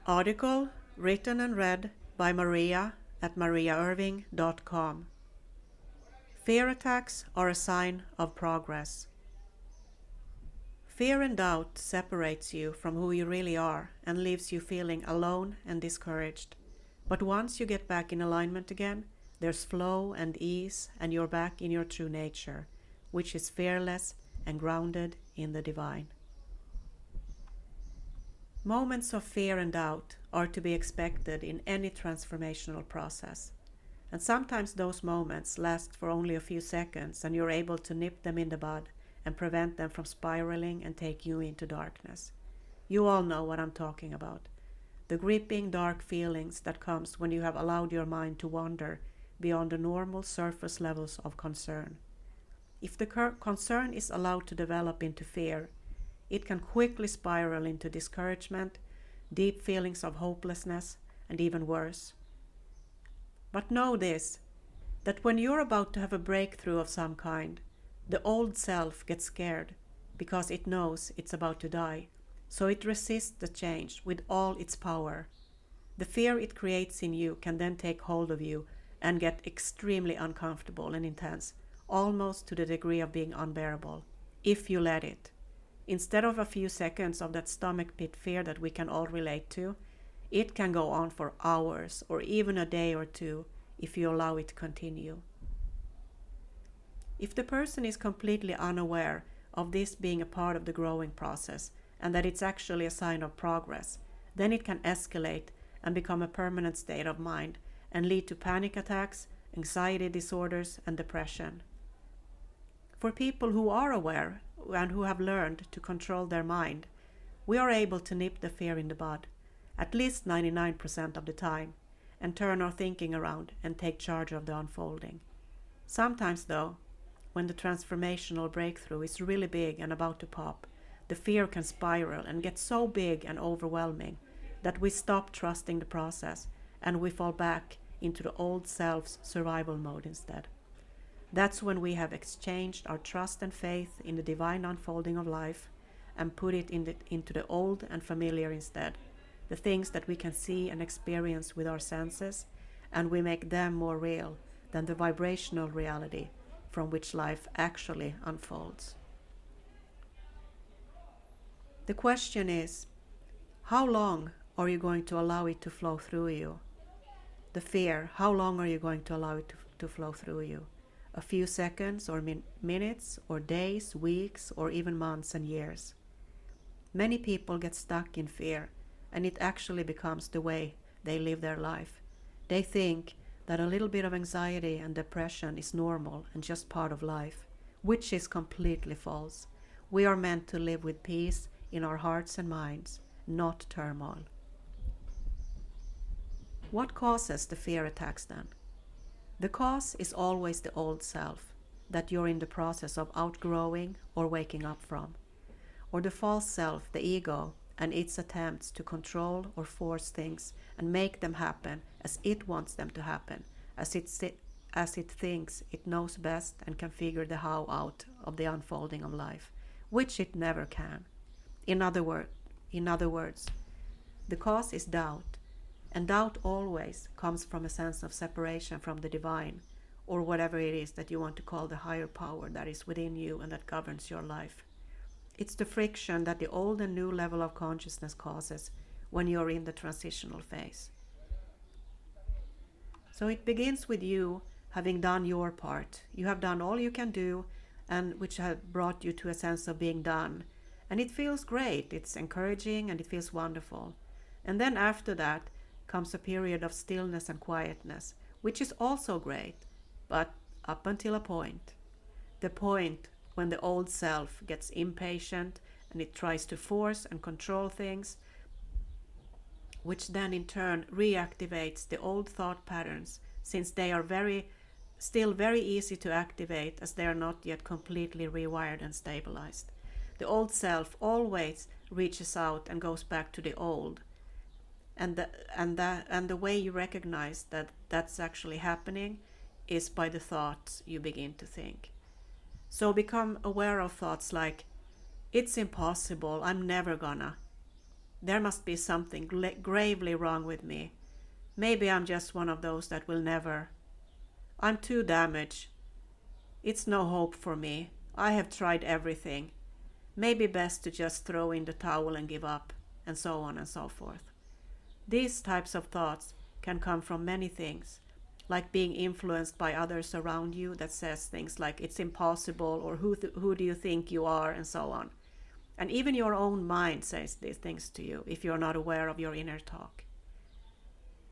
Article written and read by Maria at mariaerving.com. Fear attacks are a sign of progress. Fear and doubt separates you from who you really are and leaves you feeling alone and discouraged. But once you get back in alignment again, there's flow and ease, and you're back in your true nature, which is fearless and grounded in the divine. Moments of fear and doubt are to be expected in any transformational process. And sometimes those moments last for only a few seconds, and you're able to nip them in the bud and prevent them from spiraling and take you into darkness. You all know what I'm talking about. The gripping dark feelings that comes when you have allowed your mind to wander beyond the normal surface levels of concern. If the concern is allowed to develop into fear, it can quickly spiral into discouragement, deep feelings of hopelessness, and even worse. But know this, that when you're about to have a breakthrough of some kind, the old self gets scared because it knows it's about to die, so it resists the change with all its power. The fear it creates in you can then take hold of you and get extremely uncomfortable and intense, almost to the degree of being unbearable, if you let it. Instead of a few seconds of that stomach pit fear that we can all relate to, it can go on for hours or even a day or two if you allow it to continue. If the person is completely unaware of this being a part of the growing process and that it's actually a sign of progress, then it can escalate and become a permanent state of mind and lead to panic attacks, anxiety disorders, and depression. For people who are aware and who have learned to control their mind, we are able to nip the fear in the bud, at least 99% of the time, and turn our thinking around and take charge of the unfolding. Sometimes though, when the transformational breakthrough is really big and about to pop, the fear can spiral and get so big and overwhelming that we stop trusting the process and we fall back into the old self's survival mode instead. That's when we have exchanged our trust and faith in the divine unfolding of life and put it into the old and familiar instead, the things that we can see and experience with our senses, and we make them more real than the vibrational reality from which life actually unfolds. The question is, how long are you going to allow it to flow through you? The fear, how long are you going to allow it to flow through you? A few seconds or minutes or days, weeks, or even months and years. Many people get stuck in fear, and it actually becomes the way they live their life. They think that a little bit of anxiety and depression is normal and just part of life, which is completely false. We are meant to live with peace in our hearts and minds, not turmoil. What causes the fear attacks then? The cause is always the old self that you're in the process of outgrowing or waking up from, or the false self, the ego, and its attempts to control or force things and make them happen as it wants them to happen, as it thinks it knows best and can figure the how out of the unfolding of life, which it never can. In other words, the cause is doubt. And doubt always comes from a sense of separation from the divine, or whatever it is that you want to call the higher power that is within you and that governs your life. It's the friction that the old and new level of consciousness causes when you're in the transitional phase. So it begins with you having done your part. You have done all you can do, and which has brought you to a sense of being done. And it feels great, it's encouraging, and it feels wonderful. And then after that, comes a period of stillness and quietness, which is also great, but up until a point. The point when the old self gets impatient and it tries to force and control things, which then in turn reactivates the old thought patterns, since they are still very easy to activate as they are not yet completely rewired and stabilized. The old self always reaches out and goes back to the old. And the way you recognize that that's actually happening is by the thoughts you begin to think. So become aware of thoughts like, it's impossible, I'm never gonna. There must be something gravely wrong with me. Maybe I'm just one of those that will never. I'm too damaged. It's no hope for me. I have tried everything. Maybe best to just throw in the towel and give up, and so on and so forth. These types of thoughts can come from many things, like being influenced by others around you that says things like it's impossible or who do you think you are, and so on. And even your own mind says these things to you if you're not aware of your inner talk.